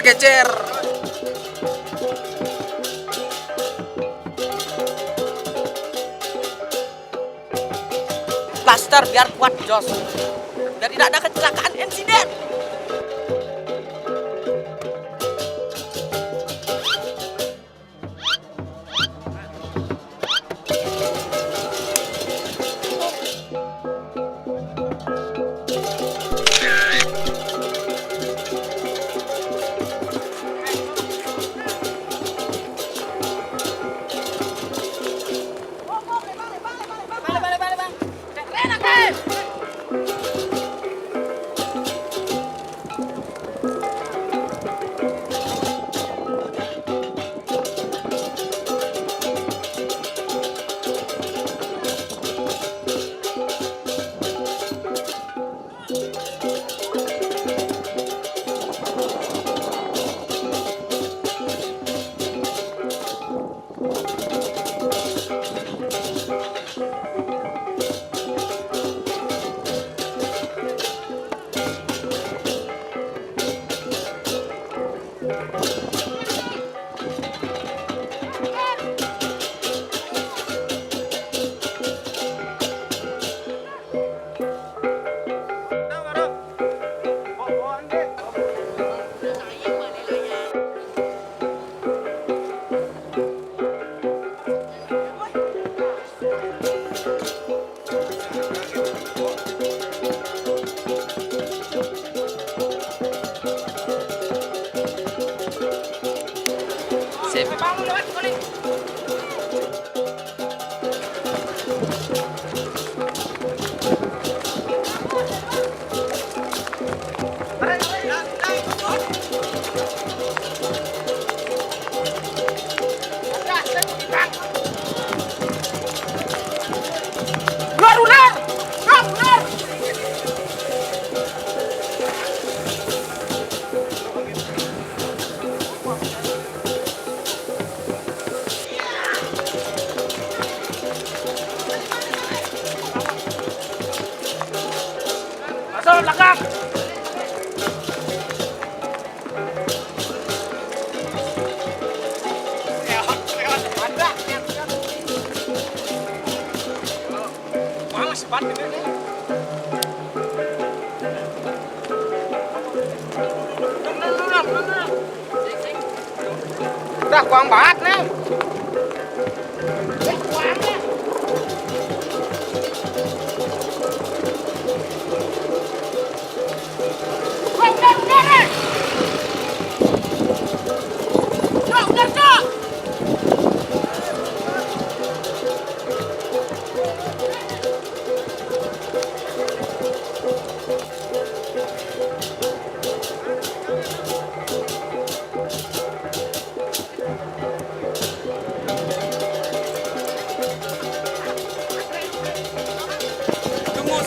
Kecer. Plaster biar kuat Jos. Dan tidak ada kecelakaan insiden. Belakang. Udah kuang banget nih.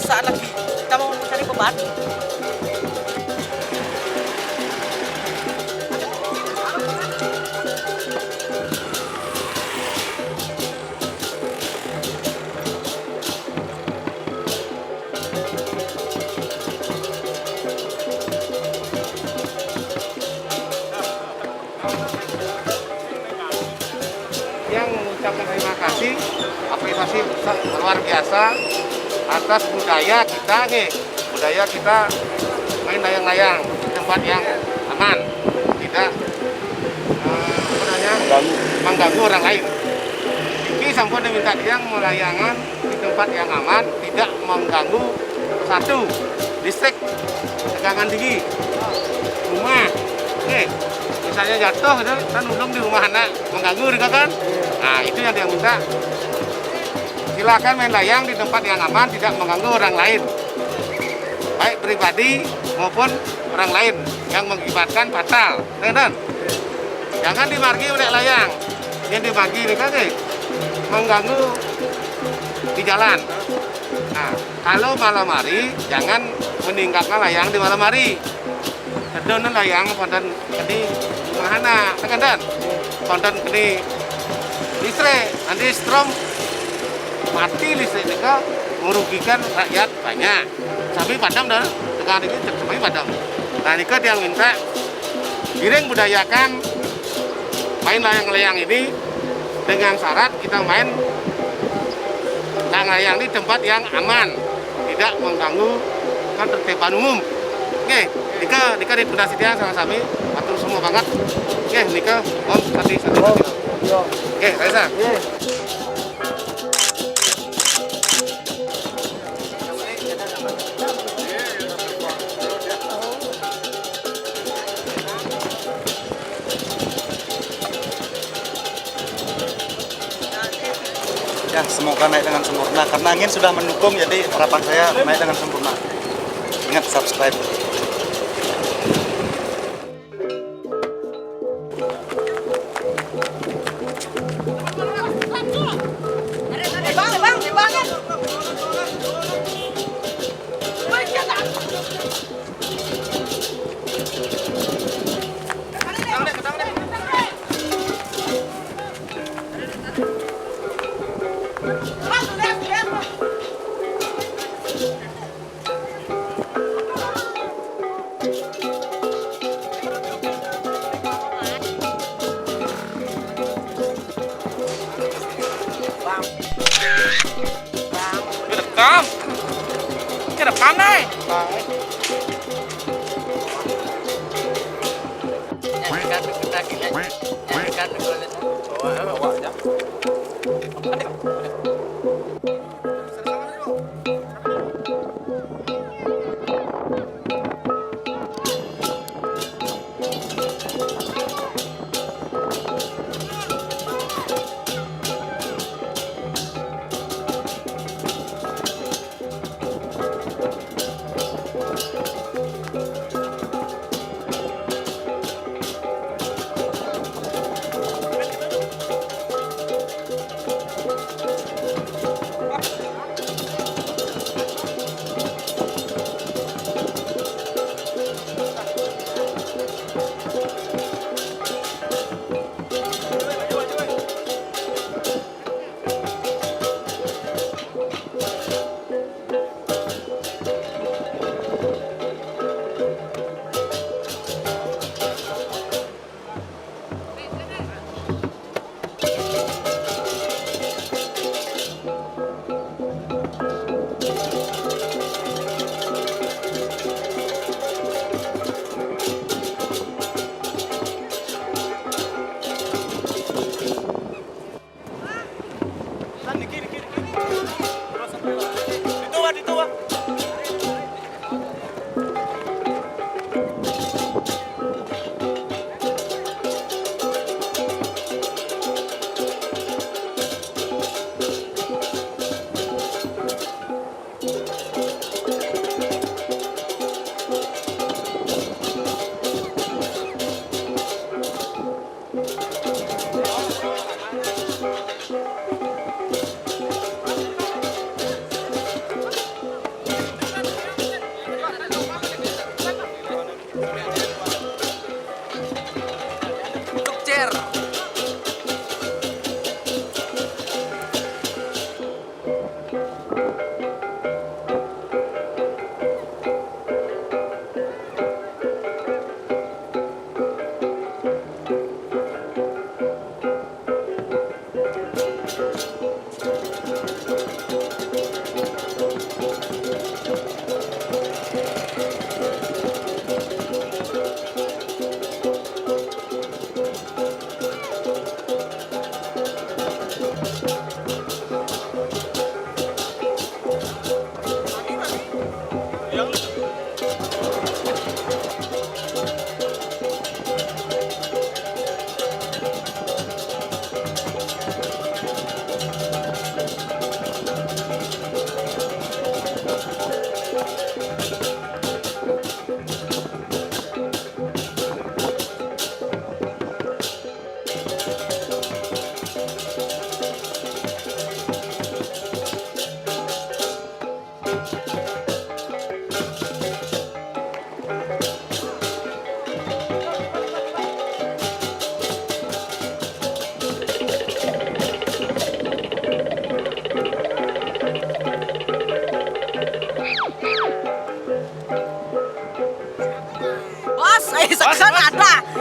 Saat lagi kita mau mencari beban. Yang mengucapkan terima kasih, apresiasi luar biasa atas budaya kita nih. Budaya kita main layang-layang di tempat yang aman, tidak mengganggu orang lain. Iki sampun diminta yang melayangan di tempat yang aman, tidak mengganggu satu listrik, tegangan tinggi, rumah. Misalnya jatuh, kan ulung di rumah anak mengganggu juga kan. Nah itu yang dia minta. Silakan main layang di tempat yang aman, tidak mengganggu orang lain, baik pribadi maupun orang lain yang mengakibatkan fatal. Jangan dimargi oleh layang. Yang dimargi ini kan mengganggu di jalan. Nah, kalau malam hari jangan meninggalkan layang di malam hari. Kedon layang ponten kedi mahana, tekan ponten kedi listrik, nanti strom mati listrik juga merugikan rakyat banyak. Sampai padam dah, tekan ini sampai padam. Nah, ini kan yang minta giring budayakan main layang-layang ini dengan syarat kita main layang-layang di tempat yang aman, tidak mengganggu ketertiban umum. Oke, Nika di Pondasi dia sama-sama atur semua banget. Oke, Nika, Om tadi. Oke, Reza. Ya, semoga naik dengan sempurna karena angin sudah mendukung, jadi harapan saya naik dengan sempurna. Ingat subscribe. Cam, cái đập cam đây.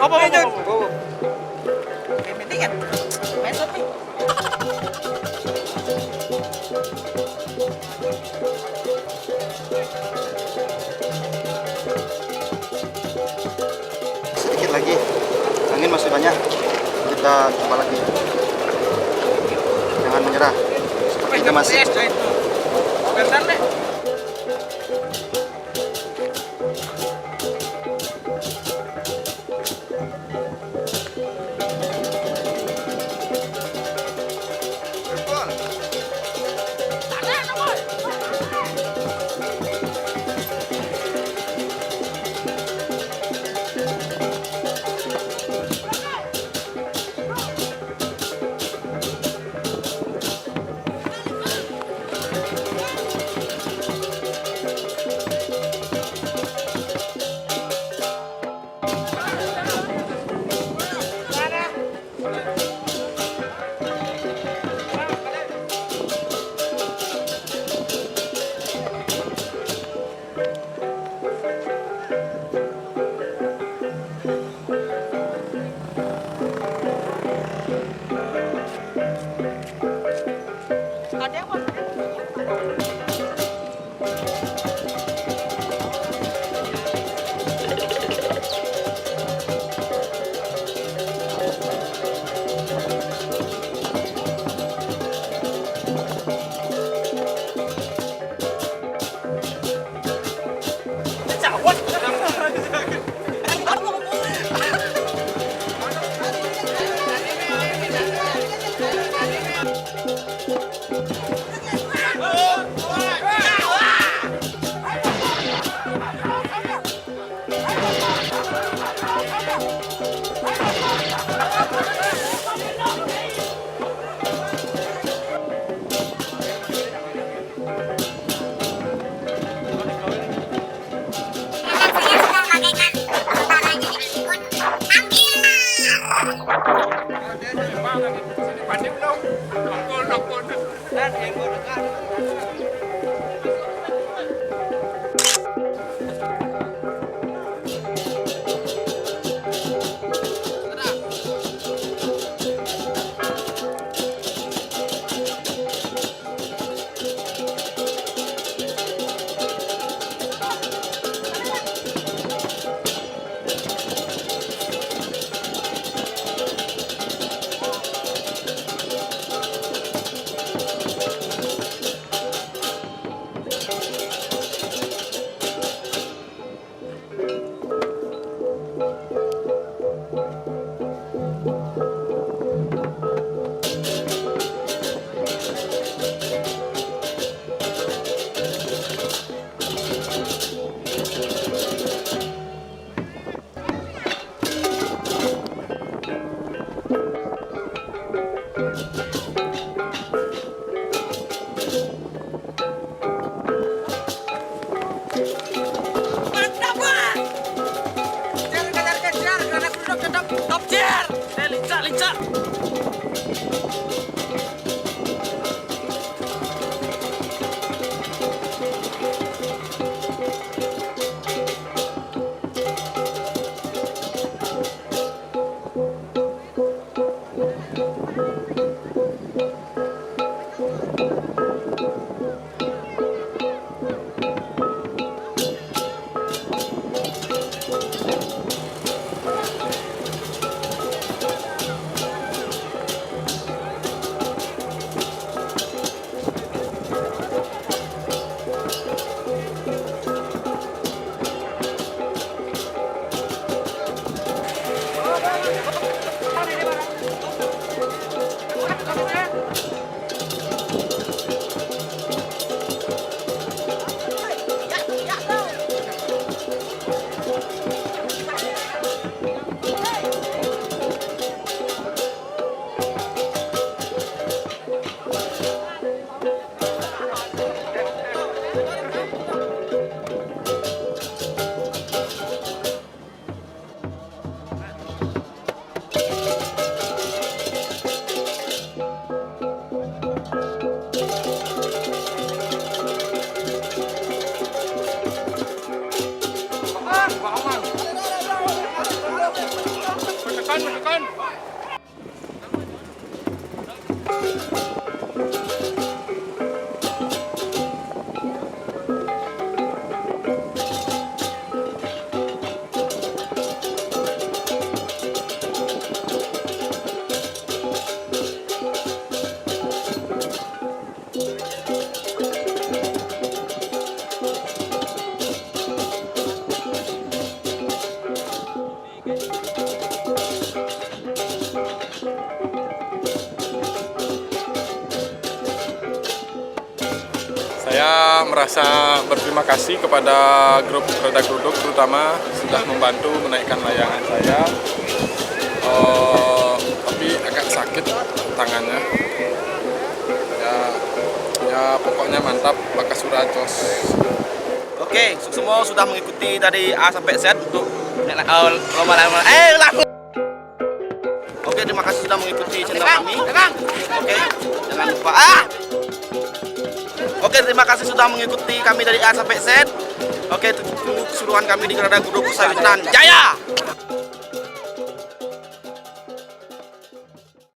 Apa? Mendingan mesot nih. Sedikit lagi, angin masih banyak. Kita coba lagi. Jangan menyerah. Sepertinya masih. Ada yang mau? Saya merasa berterima kasih kepada grup Reda Gluduk terutama sudah membantu menaikkan layangan saya. Tapi agak sakit tangannya. Ya pokoknya mantap, Bakasura jos. Oke, semua sudah mengikuti dari A sampai Z untuk lomba. Oke, terima kasih sudah mengikuti channel kami. Oke, jangan lupa. Oke, terima kasih sudah mengikuti kami dari A sampai Z. Oke, tunggu keseruan kami di Reda Gluduk Sawitan Jaya.